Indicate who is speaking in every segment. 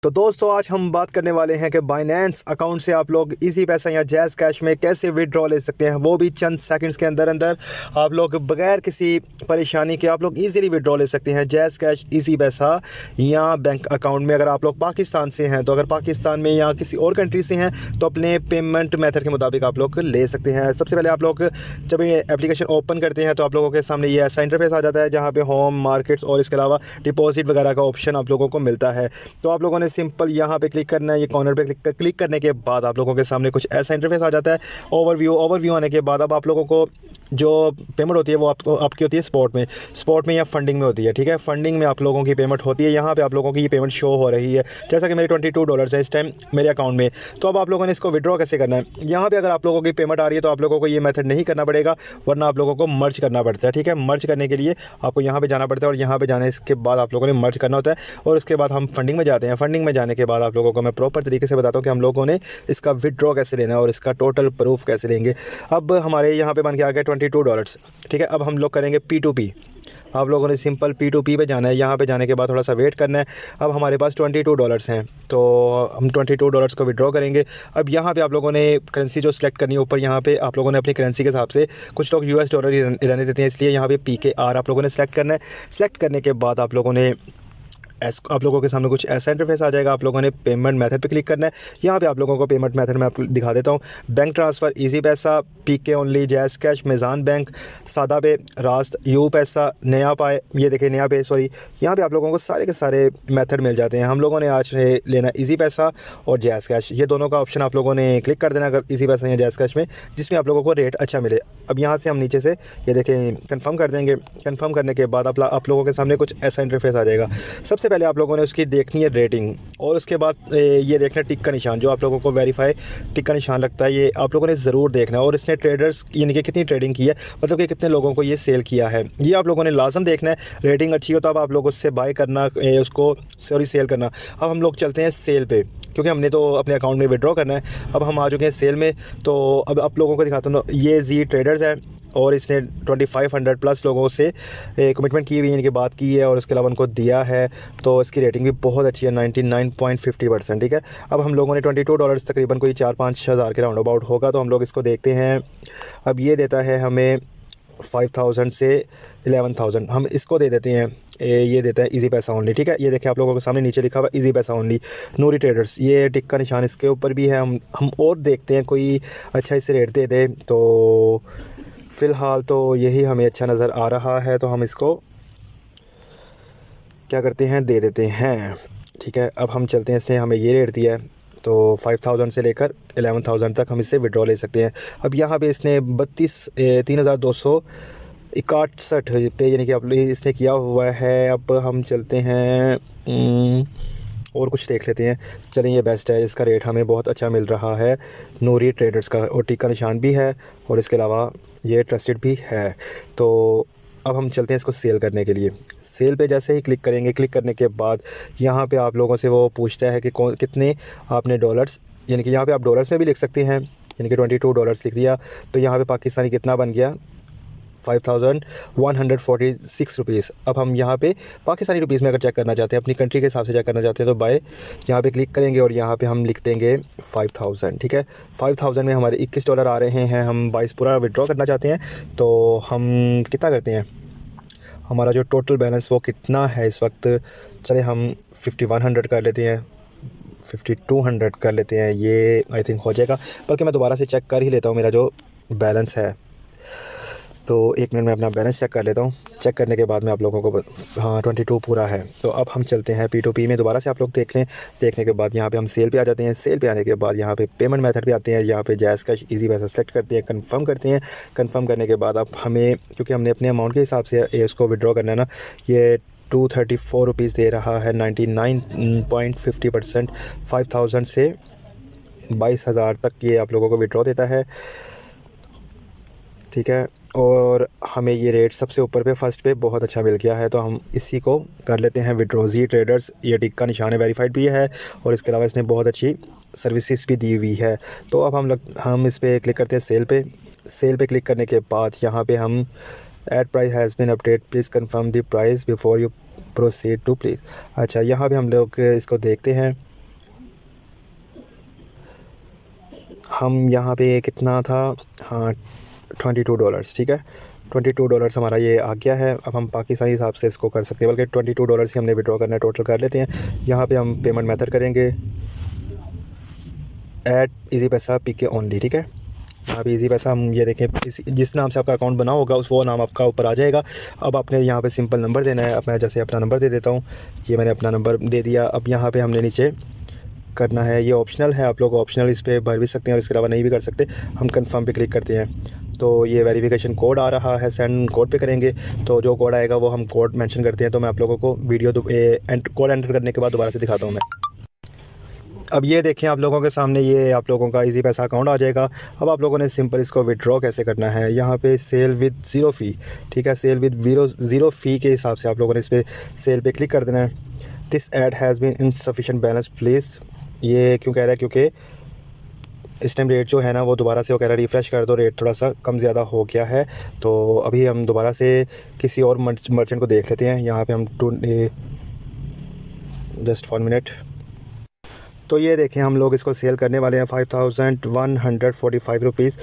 Speaker 1: तो दोस्तों आज हम बात करने वाले हैं कि बाइनेंस अकाउंट से आप लोग इजी पैसा या जैज़ कैश में कैसे विड्रॉ ले सकते हैं, वो भी चंद सेकंड्स के अंदर अंदर आप लोग बगैर किसी परेशानी के आप लोग इजीली विड्रॉ ले सकते हैं जैज़ कैश, इजी पैसा या बैंक अकाउंट में। अगर आप लोग पाकिस्तान से हैं तो अगर पाकिस्तान में या किसी और कंट्री से हैं तो अपने पेमेंट मेथड के मुताबिक आप लोग ले सकते हैं। सबसे पहले आप लोग जब ये एप्लीकेशन ओपन करते हैं तो आप लोगों के सामने ये ऐसा इंटरफेस आ जाता है जहाँ पे होम, मार्केट्स और इसके अलावा डिपॉजिट वगैरह का ऑप्शन आप लोगों को मिलता है। तो आप लोगों ने सिंपल यहाँ पे क्लिक करना है, ये कॉर्नर पे क्लिक करने के बाद आप लोगों के सामने कुछ ऐसा इंटरफेस आ जाता है। ओवरव्यू आने के बाद अब आप लोगों को जो पेमेंट होती है वो आपकी होती है स्पॉट में या फंडिंग में होती है। ठीक है, फंडिंग में आप लोगों की पेमेंट होती है। यहाँ पे आप लोगों की ये पेमेंट शो हो रही है, जैसा कि मेरे $22 है इस टाइम मेरे अकाउंट में। तो अब आप लोगों ने इसको विड्रॉ कैसे करना है, यहाँ पे अगर आप लोगों की पेमेंट आ रही है तो आप लोगों को ये मेथड नहीं करना पड़ेगा, वरना आप लोगों को मर्ज करना पड़ता है। ठीक है, मर्ज करने के लिए आपको यहाँ पे जाना पड़ता है और यहाँ पे जाने के बाद आप लोगों ने मर्ज करना होता है और उसके बाद हम फंडिंग में जाते हैं। फंडिंग में जाने के बाद आप लोगों को मैं प्रॉपर तरीके से बताता हूँ कि हम लोगों ने इसका विड्रॉ कैसे लेना है और इसका टोटल प्रूफ कैसे लेंगे। अब हमारे यहाँ पे बन के आ गया $22। ठीक है, अब हम लोग करेंगे P2P। आप लोगों ने सिंपल P2P पे जाना है। यहाँ पे जाने के बाद थोड़ा सा वेट करना है। अब हमारे पास $22 हैं तो हम $22 को विड्रॉ करेंगे। अब यहाँ पे आप लोगों ने करेंसी जो सिलेक्ट करनी है, ऊपर यहाँ पे आप लोगों ने अपनी करेंसी के हिसाब से, कुछ लोग US डॉलर ही रहने देते हैं, इसलिए यहाँ पे PKR आप लोगों ने सिलेक्ट करना है। सिलेक्ट करने के बाद आप लोगों के सामने कुछ ऐसा इंटरफेस आ जाएगा। आप लोगों ने पेमेंट मेथड पे क्लिक करना है। यहाँ पे आप लोगों को पेमेंट मेथड मैं आपको दिखा देता हूँ। बैंक ट्रांसफ़र, इजी पैसा, PK only, jazz cash, मेज़ान bank, सादा पे, रास्त, यू पैसा, नया पाए, ये देखिए नया पे, सॉरी, यहाँ पे आप लोगों को सारे के सारे मेथड मिल जाते हैं। हम लोगों ने आज लेना इजी पैसा और जैज़ कैश, ये दोनों का ऑप्शन आप लोगों ने क्लिक कर देना अगर इजी पैसा या जैज़ कैश में, जिसमें आप लोगों को रेट अच्छा मिले। अब यहाँ से हम नीचे से ये देखें कन्फर्म कर देंगे। कन्फर्म करने के बाद आप लोगों के सामने कुछ ऐसा इंटरफेस आ जाएगा। सबसे पहले आप लोगों ने उसकी देखनी है रेटिंग और उसके बाद ये देखना टिक का निशान, जो आप लोगों को वेरीफाई टिक का निशान लगता है, ये आप लोगों ने ज़रूर देखना है। और इसने ट्रेडर्स यानी कि कितनी ट्रेडिंग की है, मतलब कि कितने लोगों को ये सेल किया है, ये आप लोगों ने लाजम देखना है। रेटिंग अच्छी हो तो अब आप लोग उससे बाय करना, उसको सेल करना। अब हम लोग चलते हैं सेल पे, क्योंकि हमने तो अपने अकाउंट में विड्रॉ करना है। अब हम आ चुके हैं सेल में, तो अब आप लोगों को दिखाता हूँ। ये जी ट्रेडर्स है और इसने 2500 प्लस लोगों से कमिटमेंट की हुई, इनकी बात की है और उसके अलावा उनको दिया है। तो इसकी रेटिंग भी बहुत अच्छी है, 99.50%। ठीक है, अब हम लोगों ने $22 तकरीबन कोई 4-5 हज़ार के राउंड अबाउट होगा, तो हम लोग इसको देखते हैं। अब ये देता है हमें 5000 से 11000, हम इसको दे देते हैं। ये देता है इजी पैसा ओनली। ठीक है, ये देखिए आप लोगों के सामने नीचे लिखा हुआ इजी पैसा ओनली, नूरी ट्रेडर्स, ये टिक का निशान इसके ऊपर भी है। हम और देखते हैं कोई अच्छा इसे रेट दे दे, तो फ़िलहाल तो यही हमें अच्छा नज़र आ रहा है, तो हम इसको क्या करते हैं, दे देते हैं। ठीक है, अब हम चलते हैं, इसने हमें ये रेट दिया है तो 5000 से लेकर 11000 तक हम इससे विड्रॉ ले सकते हैं। अब यहाँ पे इसने 32,3261 पे यानी कि अब इसने किया हुआ है। अब हम चलते हैं और कुछ देख लेते हैं। चलें, ये बेस्ट है, इसका रेट हमें बहुत अच्छा मिल रहा है, नूरी ट्रेडर्स का, और टिक का निशान भी है और इसके अलावा ये ट्रस्टेड भी है। तो अब हम चलते हैं इसको सेल करने के लिए। सेल पे जैसे ही क्लिक करेंगे, क्लिक करने के बाद यहाँ पे आप लोगों से वो पूछता है कि कितने आपने डॉलर्स, यानी कि यहाँ पे आप डॉलर्स में भी लिख सकते हैं, यानी कि $22 लिख दिया तो यहाँ पे पाकिस्तानी कितना बन गया, 5146 रुपीज़। अब हम यहाँ पे पाकिस्तानी रुपीज़ में अगर चेक करना चाहते हैं, अपनी कंट्री के हिसाब से चेक करना चाहते हैं, तो बाय यहाँ पे क्लिक करेंगे और यहाँ पे हम लिख देंगे 5000। ठीक है, 5000 में हमारे $21 आ रहे हैं। हम 22 पूरा विड्रॉ करना चाहते हैं, तो हम कितना करते हैं, हमारा जो टोटल बैलेंस वो कितना है इस वक्त, चले हम 5100 कर लेते हैं, 5200 कर लेते हैं, ये आई थिंक हो जाएगा। बल्कि मैं दोबारा से चेक कर ही लेता हूँ मेरा जो बैलेंस है, तो 1 मिनट में अपना बैलेंस चेक कर लेता हूँ। चेक करने के बाद मैं आप लोगों को हाँ 22 पूरा है। तो अब हम चलते हैं P2P में, दोबारा से आप लोग देख लें। देखने के बाद यहाँ पे हम सेल पे आ जाते हैं। सेल पे आने के बाद यहाँ पे पेमेंट मेथड पे आते हैं। यहाँ पे जैज़ कैश, इजी पैसा सेलेक्ट करते हैं, कंफर्म करते हैं। कंफर्म करने के बाद अब हमें, क्योंकि हमने अपने अमाउंट के हिसाब से इसको विड्रॉ करना है ना, ये 234 रुपीज़ दे रहा है, 99.50%। 5000 से 22000 तक ये आप लोगों को विड्रॉ देता है। ठीक है, और हमें ये रेट सबसे ऊपर पे फर्स्ट पे बहुत अच्छा मिल गया है, तो हम इसी को कर लेते हैं विड्रॉ। जी ट्रेडर्स, ये टिक का निशान है, वेरीफाइड भी है और इसके अलावा इसने बहुत अच्छी सर्विसेज भी दी हुई है। तो अब हम इस पर क्लिक करते हैं सेल पे। सेल पे क्लिक करने के बाद यहाँ पे हम ad price has been updated, please confirm the price before you proceed to please. अच्छा, यहाँ पे हम लोग इसको देखते हैं। हम यहाँ पे कितना था, हाँ $22, ठीक है। $22 हमारा ये आ गया है। अब हम पाकिस्तानी हिसाब से इसको कर सकते हैं, बल्कि $22 ही हमने विड्रॉ करना है। टोटल कर लेते हैं। यहाँ पे हम पेमेंट मेथड करेंगे ऐड इजी पैसा PK ओनली, ठीक है। अब इजी पैसा हम ये देखें, जिस नाम से आपका अकाउंट बना होगा उस वो नाम आपका ऊपर आ जाएगा। अब आपने यहाँ पे सिंपल नंबर देना है। अब मैं जैसे अपना नंबर दे देता हूँ, ये मैंने अपना नंबर दे दिया। अब यहाँ पे हमने नीचे करना है, ये ऑप्शनल है, आप लोग ऑप्शनल इस पर भर भी सकते हैं और इसके अलावा नहीं भी कर सकते। हम कंफर्म पे क्लिक करते हैं तो ये वेरिफिकेशन कोड आ रहा है, सेंड कोड पे करेंगे तो जो कोड आएगा वो हम कोड मेंशन करते हैं। तो मैं आप लोगों को वीडियो कोड एंटर करने के बाद दोबारा से दिखाता हूँ मैं। अब ये देखें आप लोगों के सामने, ये आप लोगों का इजी पैसा अकाउंट आ जाएगा। अब आप लोगों ने सिंपल इसको विड्रॉ कैसे करना है, यहाँ पे सेल विद ज़ीरो फ़ी, ठीक है, सेल विद ज़ीरो फ़ी के हिसाब से आप लोगों ने इस पर सेल पे क्लिक कर देना है। This ad has been insufficient balance please, ये क्यों कह रहा है, क्योंकि इस टाइम रेट जो है ना वो दोबारा से वो कह रहा है रिफ़्रेश कर दो, रेट थोड़ा सा कम ज़्यादा हो गया है। तो अभी हम दोबारा से किसी और मर्चेंट को देख लेते हैं। यहाँ पे हम जस्ट 1 मिनट। तो ये देखें हम लोग इसको सेल करने वाले हैं 5145 रुपीज़,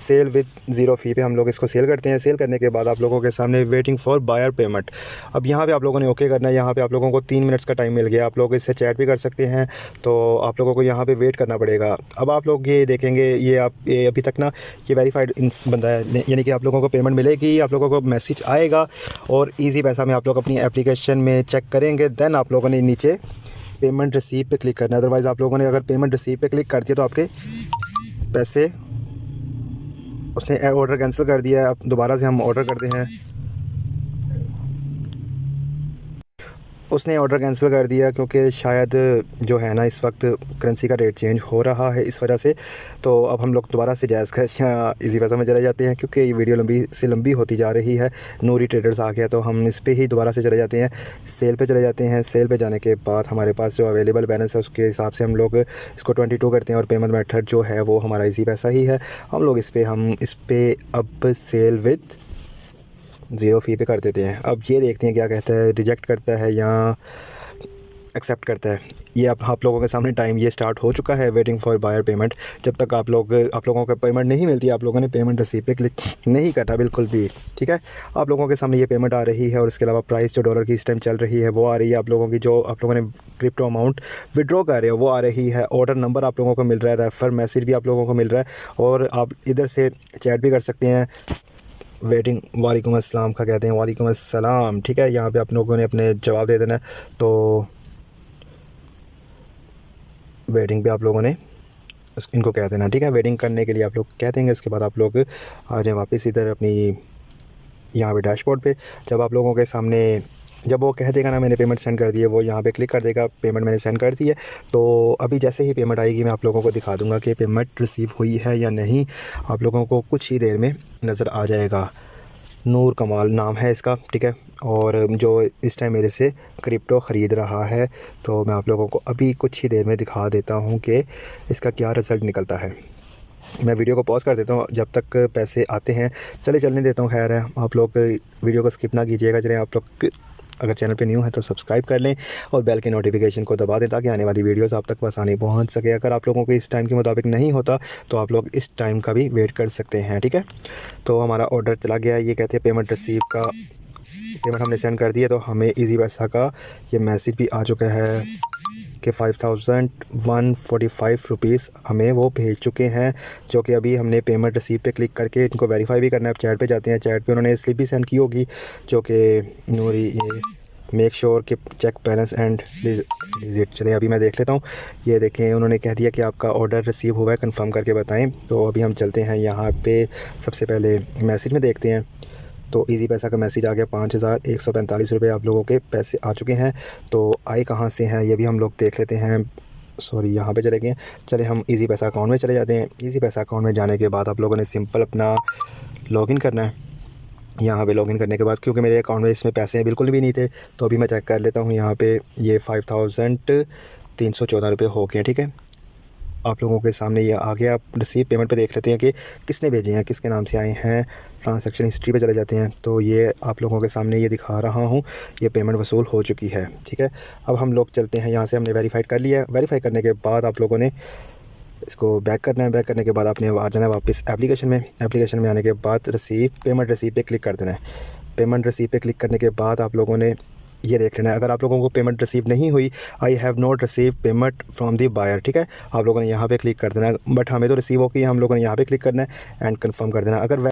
Speaker 1: सेल विद ज़ीरो फ़ी पे हम लोग इसको सेल करते हैं। सेल करने के बाद आप लोगों के सामने वेटिंग फॉर बायर पेमेंट। अब यहाँ पे आप लोगों ने ओके करना है। यहाँ पे आप लोगों को 3 मिनट्स का टाइम मिल गया। आप लोग इससे चैट भी कर सकते हैं, तो आप लोगों को यहाँ पे वेट करना पड़ेगा। अब आप लोग ये देखेंगे, ये अभी तक ना ये वेरीफाइड बंदा है, यानी कि आप लोगों को पेमेंट मिलेगी, आप लोगों को मैसेज आएगा और ईजी पैसा में आप लोग अपनी एप्लीकेशन में चेक करेंगे। देन आप लोगों ने नीचे पेमेंट रिसीव पे क्लिक करना है। अदरवाइज़ आप लोगों ने अगर पेमेंट रिसीव पे क्लिक कर दिया तो आपके पैसे, उसने ऑर्डर कैंसिल कर दिया है। अब दोबारा से हम ऑर्डर करते हैं, उसने ऑर्डर कैंसिल कर दिया क्योंकि शायद जो है ना इस वक्त करेंसी का रेट चेंज हो रहा है इस वजह से। तो अब हम लोग दोबारा से जायज़ कैश या इजी पैसा में चले जाते हैं, क्योंकि ये वीडियो लंबी से लंबी होती जा रही है। नूरी ट्रेडर्स आ गया तो हम इस पर ही दोबारा से चले जाते हैं, सेल पे चले जाते हैं। सेल पे जाने के बाद हमारे पास जो अवेलेबल बैलेंस है उसके हिसाब से हम लोग इसको 22 करते हैं और पेमेंट मेथड जो है वो हमारा इजी पैसा ही है। हम लोग इस पर अब सेल विद ज़ीरो फ़ी पे कर देते हैं। अब ये देखते हैं क्या कहता है, रिजेक्ट करता है या एक्सेप्ट करता है। ये आप लोगों के सामने टाइम ये स्टार्ट हो चुका है, वेटिंग फॉर बायर पेमेंट। जब तक आप लोगों को पेमेंट नहीं मिलती, आप लोगों ने पेमेंट रिसीव पे क्लिक नहीं करना बिल्कुल भी, ठीक है। आप लोगों के सामने ये पेमेंट आ रही है और इसके अलावा प्राइस जो डॉलर की इस टाइम चल रही है वो आ रही है। आप लोगों की जो आप लोगों ने क्रिप्टो अमाउंट विड्रॉ कर रहे हो वो आ रही है। ऑर्डर नंबर आप लोगों को मिल रहा है, रेफर मैसेज भी आप लोगों को मिल रहा है और आप इधर से चैट भी कर सकते हैं। वेटिंग वालेकुम अस्सलाम का कहते हैं, वालेकुम अस्सलाम, ठीक है। यहाँ पे आप लोगों ने अपने जवाब दे देना है। तो वेटिंग पे आप लोगों ने इनको कह देना, ठीक है। वेटिंग करने के लिए आप लोग कह देंगे। इसके बाद आप लोग आ जाएँ वापस इधर अपनी यहाँ पे डैशबोर्ड पे। जब आप लोगों के सामने जब वो कह देगा ना मैंने पेमेंट सेंड कर दी है, वो यहाँ पे क्लिक कर देगा, पेमेंट मैंने सेंड कर दी है। तो अभी जैसे ही पेमेंट आएगी मैं आप लोगों को दिखा दूँगा कि पेमेंट रिसीव हुई है या नहीं। आप लोगों को कुछ ही देर में नज़र आ जाएगा। नूर कमाल नाम है इसका, ठीक है। और जो इस टाइम मेरे से क्रिप्टो ख़रीद रहा है, तो मैं आप लोगों को अभी कुछ ही देर में दिखा देता हूँ कि इसका क्या रिज़ल्ट निकलता है। मैं वीडियो को पॉज़ कर देता हूँ जब तक पैसे आते हैं। चलने देता हूँ, खैर है। आप लोग वीडियो को स्किप ना कीजिएगा। चलिए आप लोग अगर चैनल पे न्यू है तो सब्सक्राइब कर लें और बेल के नोटिफिकेशन को दबा दें ताकि आने वाली वीडियोस आप तक आसानी पहुंच सके। अगर आप लोगों को इस टाइम के मुताबिक नहीं होता तो आप लोग इस टाइम का भी वेट कर सकते हैं, ठीक है। तो हमारा ऑर्डर चला गया है। ये कहते हैं पेमेंट रिसीव का, पेमेंट हमने सेंड कर दी है। तो हमें इजी पैसा का ये मैसेज भी आ चुका है कि 5145 रुपीज़ हमें वो भेज चुके हैं, जो कि अभी हमने पेमेंट रिसीव पे क्लिक करके इनको वेरीफाई भी करना है। अब चैट पे जाते हैं, चैट पे उन्होंने स्लिप भी सेंड की होगी जो कि नूरी ये मेक श्योर कि चेक बैलेंस एंड विजिट। चलिए अभी मैं देख लेता हूँ। ये देखें उन्होंने कह दिया कि आपका ऑर्डर रिसीव हुआ है, कंफर्म करके बताएं। तो अभी हम चलते हैं यहाँ पे, सबसे पहले मैसेज में देखते हैं। तो इजी पैसा का मैसेज आ गया, 5145 रुपये आप लोगों के पैसे आ चुके हैं। तो आए कहाँ से हैं ये भी हम लोग देख लेते हैं। सॉरी यहाँ पे चले गए। चले हम इजी पैसा अकाउंट में चले जाते हैं। इजी पैसा अकाउंट में जाने के बाद आप लोगों ने सिंपल अपना लॉगिन करना है। यहाँ पे लॉगिन करने के बाद, क्योंकि मेरे अकाउंट में इसमें पैसे बिल्कुल भी नहीं थे, तो अभी मैं चेक कर लेता हूँ। यहाँ पे ये 5314 रुपये हो गए, ठीक है। आप लोगों के सामने ये आ गया। आप रिसीव पेमेंट पे देख लेते हैं कि किसने भेजे हैं, किसके नाम से आए हैं। ट्रांसैक्शन हिस्ट्री पे चले जाते हैं। तो ये आप लोगों के सामने ये दिखा रहा हूँ, ये पेमेंट वसूल हो चुकी है, ठीक है। अब हम लोग चलते हैं, यहाँ से हमने वेरीफाई कर लिया है। वेरीफाई करने के बाद आप लोगों ने इसको बैक करना है। बैक करने के बाद आपने आ जाना है वापस एप्लीकेशन में। एप्लीकेशन में आने के बाद पेमेंट रिसीव पे क्लिक कर देना है। पेमेंट रिसीव पे क्लिक करने के बाद आप लोगों ने ये देख लेना है, अगर आप लोगों को पेमेंट रिसीव नहीं हुई, I have not receive payment from the buyer, ठीक है, आप लोगों ने यहाँ पे क्लिक कर देना है। बट हमें तो रिसीव हो गई, हम लोगों ने यहाँ पे क्लिक करना है एंड कंफर्म कर देना। अगर